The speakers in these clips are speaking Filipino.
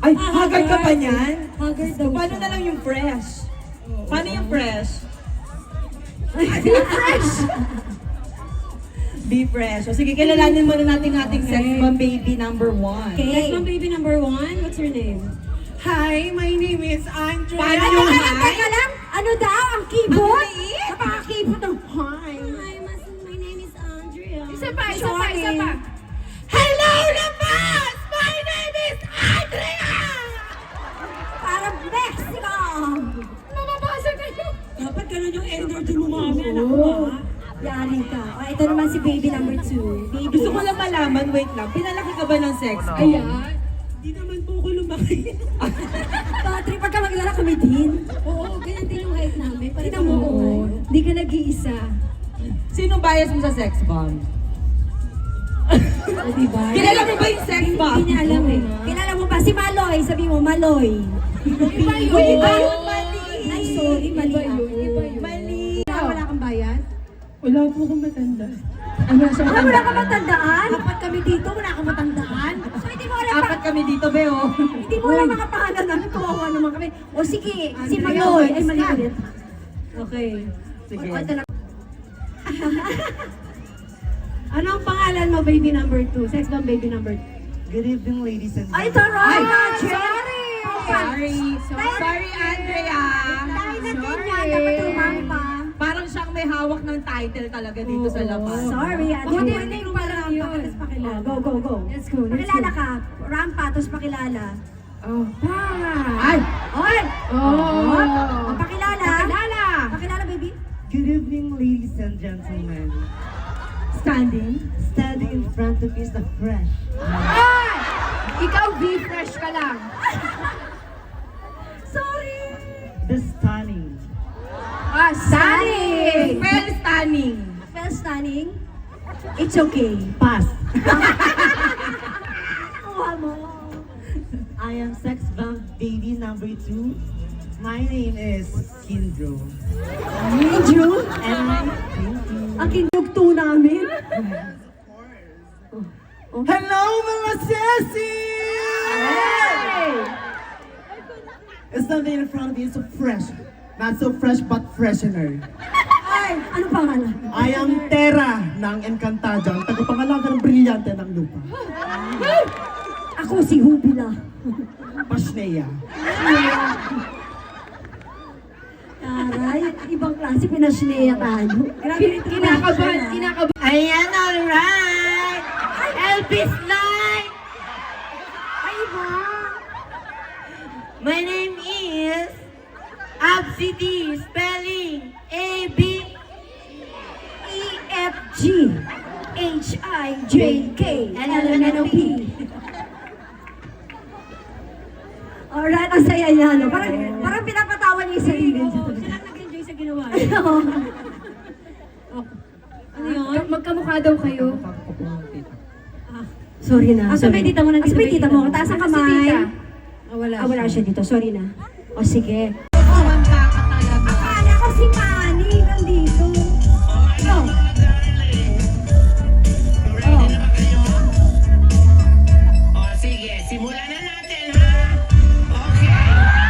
Ay, haggard ka pa niyan? Haggard daw Paano siya. na lang yung fresh? Paano yung fresh? Be fresh. O sige, kilalanin muna natin ating sex bomb baby number 1. Okay. Sex bomb baby number 1, what's your name? Hi, my name is Andrea. Paano Ay, yung teka lang, hi? teka lang. Ano daw? Ang keyboard? Ang liit. Napaka-keyboard ng hi. Hi, my name is Andrea. Isa pa, isa pa, isa pa. Hello, Labas! My name is Andrea! Parang Mexico! Mamabasa kayo. Dapat ganun yung energy mo, mami. Anak ko, ha? Yari ka. O, ito naman si baby number 2. Baby. Gusto ko lang malaman, wait lang, pinalaki ka ba ng sex bomb? Ayan. Di naman po ako lumaki. Patri, pagka maglala kami din. Oo, ganyan din yung height namin. Tignan mo, oo. Hindi ka nag-iisa. Sino bias mo sa sex bomb? O, diba? Kilala mo ba yung sex bomb? Hindi niya alam eh. Kilala mo ba si Maloy? Sabi mo, Maloy. Iba yun. Uy, iba Ah, yun, mali! Ay, sorry, mali Iba yun, ako. iba yun. Mali! Wala kang bayan? Wala po akong matanda. Ano sa Ah, wala kang matandaan? Apat kami dito, wala kang matandaan? So, hindi mo alam Apat kami dito, Beo. Hindi mo alam mga pangalan namin, kawawa naman kami. O sige, si Maloy. Ay, mali ulit. Okay. Sige. O, ito na. Ano ang pangalan mo, baby number 2? Sex bomb baby number 2? Good evening, ladies and Ay, gentlemen. taray! Sorry! Sorry, Andrea! Dahil na din yan, dapat rumampa. Parang siyang may hawak ng title talaga dito sa labas. Sorry, Baka Andrea. pwede yung parang yun. Tapos pakilala. Go, go, go. Let's go, let's Pakilala go. ka. Rampa, tapos pakilala. Oh. Ay! Oy! Oh. Pakilala. Pakilala. Pakilala, baby. Good evening, ladies and gentlemen. Standing. Standing in front of you is the fresh, Ay! Ikaw, be fresh ka lang. Sorry. the stunning, Ah, Sunny! Well, stunning. Well, stunning. It's okay. pass. Kuha mo. I am sex bomb baby number 2. My name is Kindro. Andrew, And I thank you. ang kinugto namin. Hello, mga sissies! Hey! Standing in front of you is so fresh. Not so fresh, but freshener. Ay, ano pangalan? I am Tera ng Encantadia, ang tagapangalaga ng brilyante ng lupa. Ako si Hubila. Pashnea. Taray, ibang klase pinasneya tayo. Grabe ito. Kinakabahan. Ayan, alright! Elvis Light! Ay, iba. My name is Absidy, spelling EFG HIJK LMNOP. Alright, ang saya niya, no? Parang pinapatawa niya yung sarili. Siya lang nag-enjoy sa ginawa niya. Ano yun? Magkamukha daw kayo. Sorry na. Asa may tita mo nandito? Asa may tita mo? Taas ang Asa si kamay. tita? Wala siya dito. Sorry na. O sige. Kumanta ka talaga. Akala ko si Manny nandito. No. O sige, simulan na natin ha! Okay!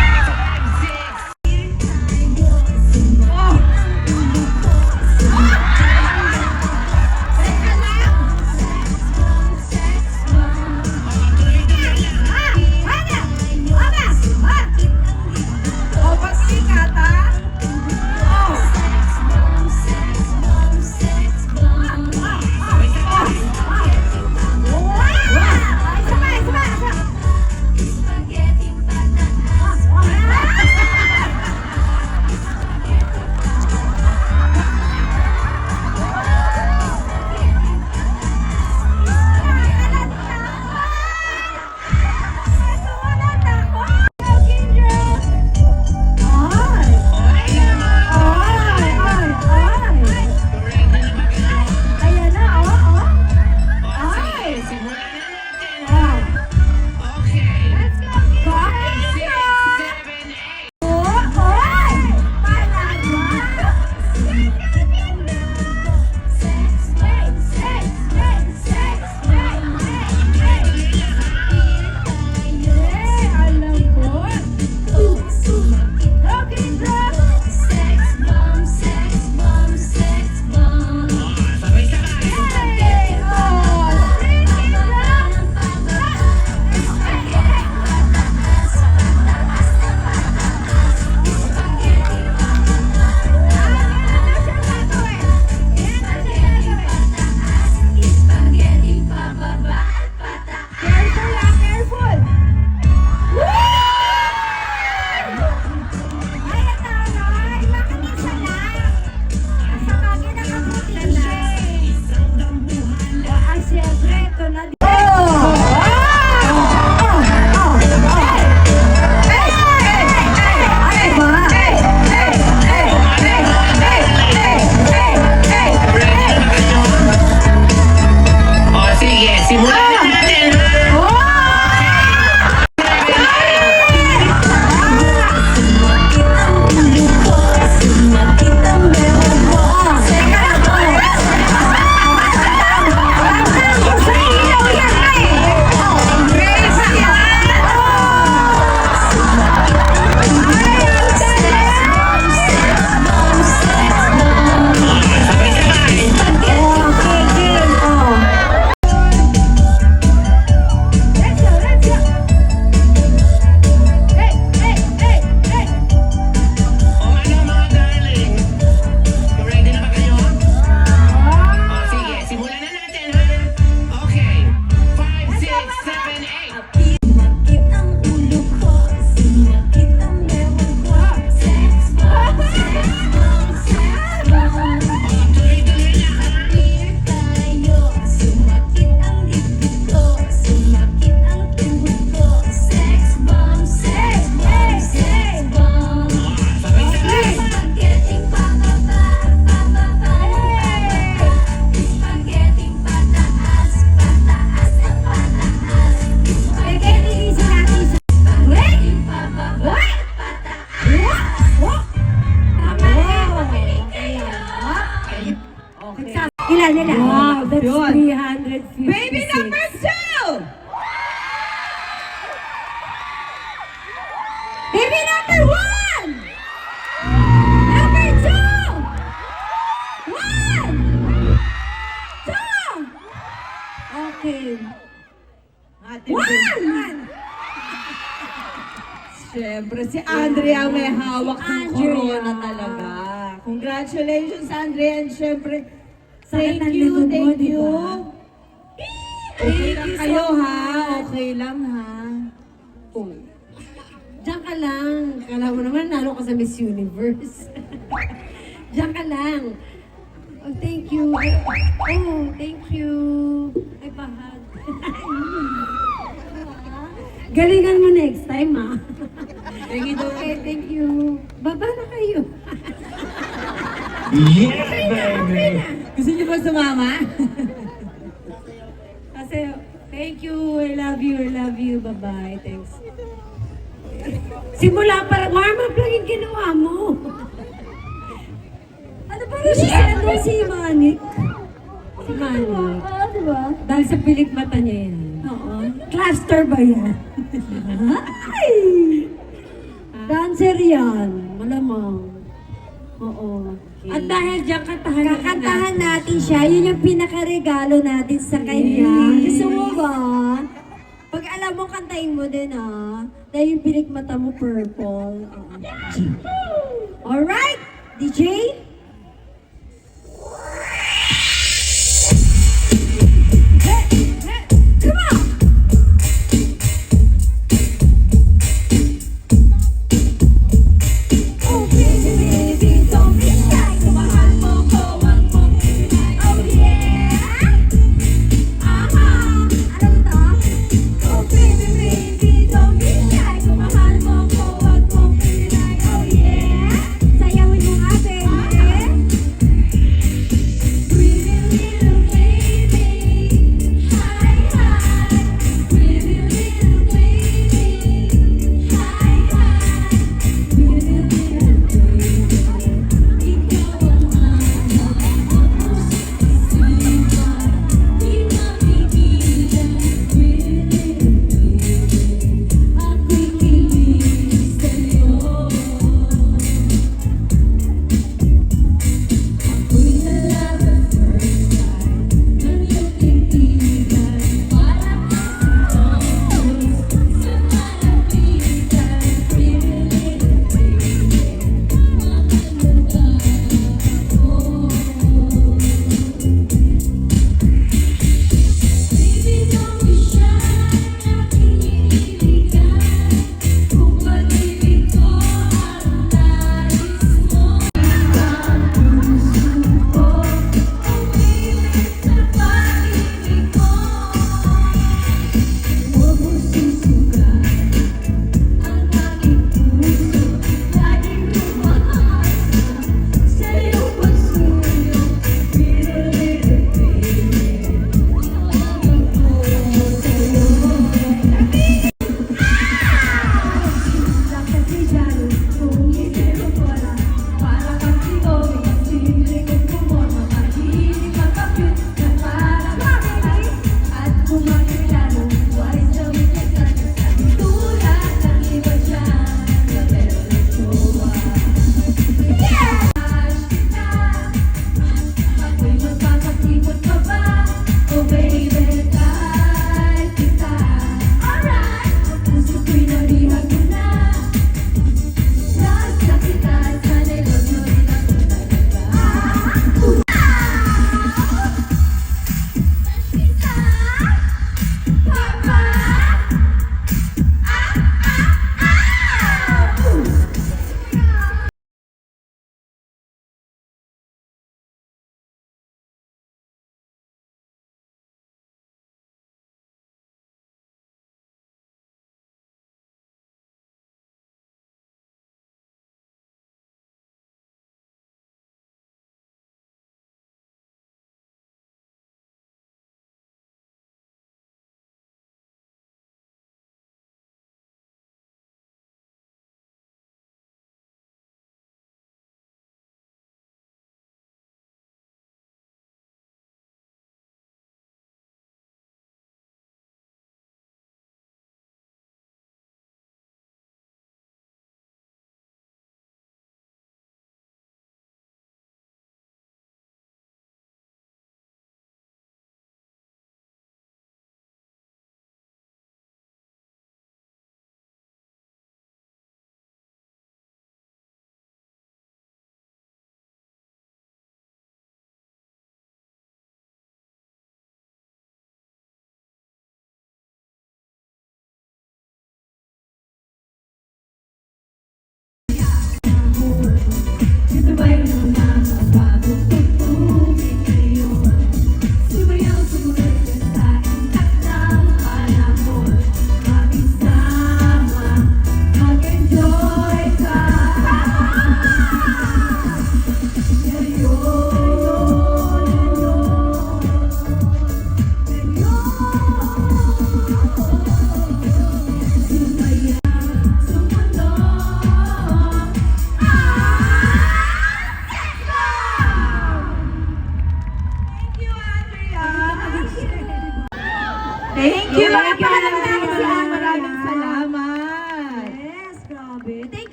5, 6, O, pagsikat, ha? Siyempre, si Andrea may hawak ng Andrea. corona talaga. Congratulations, Andrea. And siyempre, Sakit thank ng you, likod mo, thank di you. ba? Okay lang kayo, ha? Okay lang, ha? Oh. Diyan ka lang. Kala mo naman, nalo ka sa Miss Universe. Diyan ka lang. Oh, thank you. Oh, thank you. Ay, bahag. Galingan mo next time, ha? Thank you, Okay, thank you. Baba na kayo. Yeah, baby! Gusto niyo ba sumama? Kasi, thank you. I love you. I love you. Bye-bye. Thanks. Simula para warm-up lang yung ginawa mo. Ano ba rin si Manik? Si Manik. Oo, diba? Dahil sa pilik mata niya yan. Oo. Cluster ba yan? Ay! Dancer yan. Malamang. Oo. At dahil diyan kakantahan natin siya, yun yung pinakaregalo natin sa kanya. Gusto mo ba? Pag alam mo, kantahin mo din dahil yung pilik mata mo purple. Alright, DJ? Come on! Oh baby, baby, don't be shy. Mahal mo ko, wag mong i-deny. Oh yeah! Aha! Ano ba to? Oh baby, baby, don't be shy. Mahal mo ko, wag mong i-deny. Oh yeah! Sayawin mo nga, baby.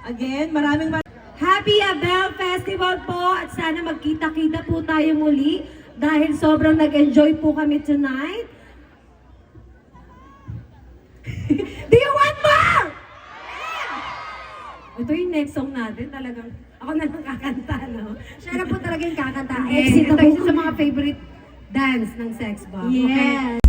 Again, maraming Happy Abel Festival po at sana magkita-kita po tayo muli dahil sobrang nag-enjoy po kami tonight. Do you want more? Ito yung next song natin. Talagang ako na lang kakanta, no? Siya na po talaga yung kakanta. Exit Ito na po. isa sa mga favorite dance ng Sex Bomb. Okay? Yes.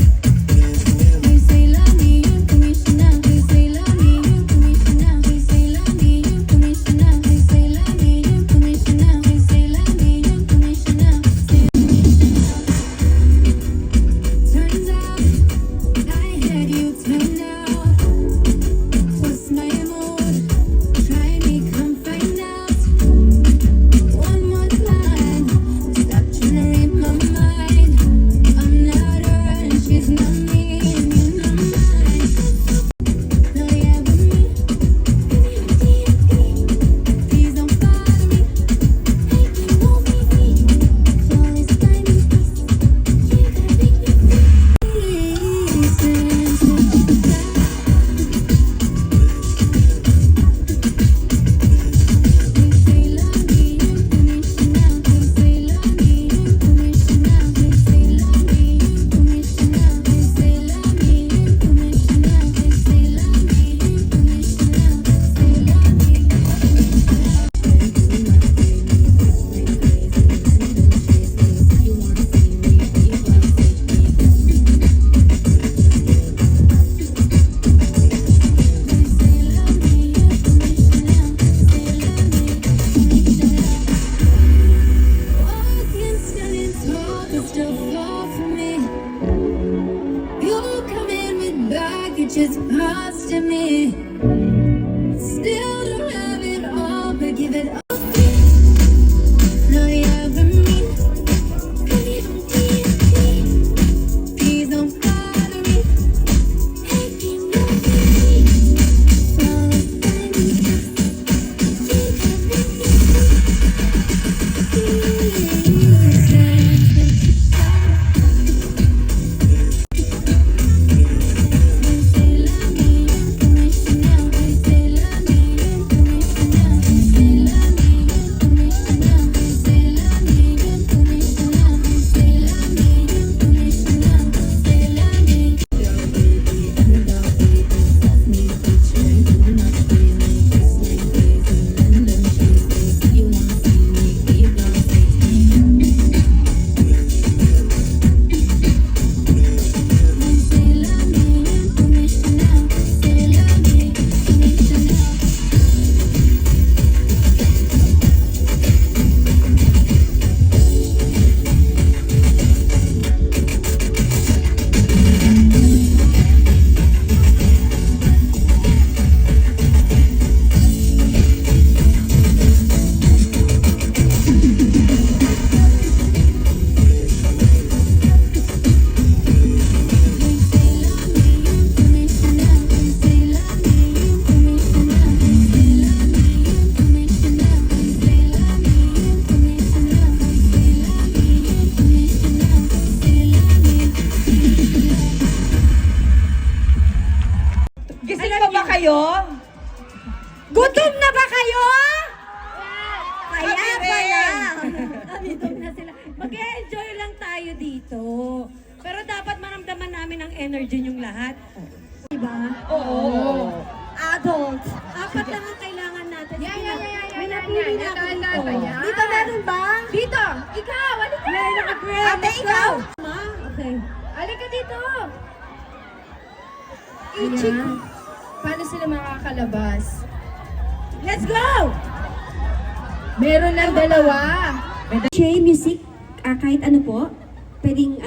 They say love me, you commissioner. They say love me, you commissioner. They say love me, you commissioner. They say love me, you commissioner. They say love me, you commissioner. Turns out I had you turned out. What's my mood? Try me, come find out. One more time. Stop trying to read my mind. I'm not her and she's not me, and you're not mine. No, yeah, with me. Please don't bother me. Making no baby. Flawless diamond piece. You gotta make me just parts to me. Still don't have it all, but give it all. No, you haven't me. Please don't bother me. Making no baby. Flawless Gising pa ba kayo? Gutom na ba kayo? Kaya Kami pala. rin. Gutom na sila. Mag-enjoy lang tayo dito. Pero dapat maramdaman namin ang energy niyong lahat. Diba? Oo. Adults. Apat lang ang kailangan natin. May napili na ako Yan. dito. Yan. Dito meron ba? Dito! Ikaw! Halika! May naka-grab. Ate, ikaw! Ma? Okay. Halika dito! Ichik. Ayan. Paano sila makakalabas? Let's go! Meron ng dalawa. Music, kahit ano po, pwedeng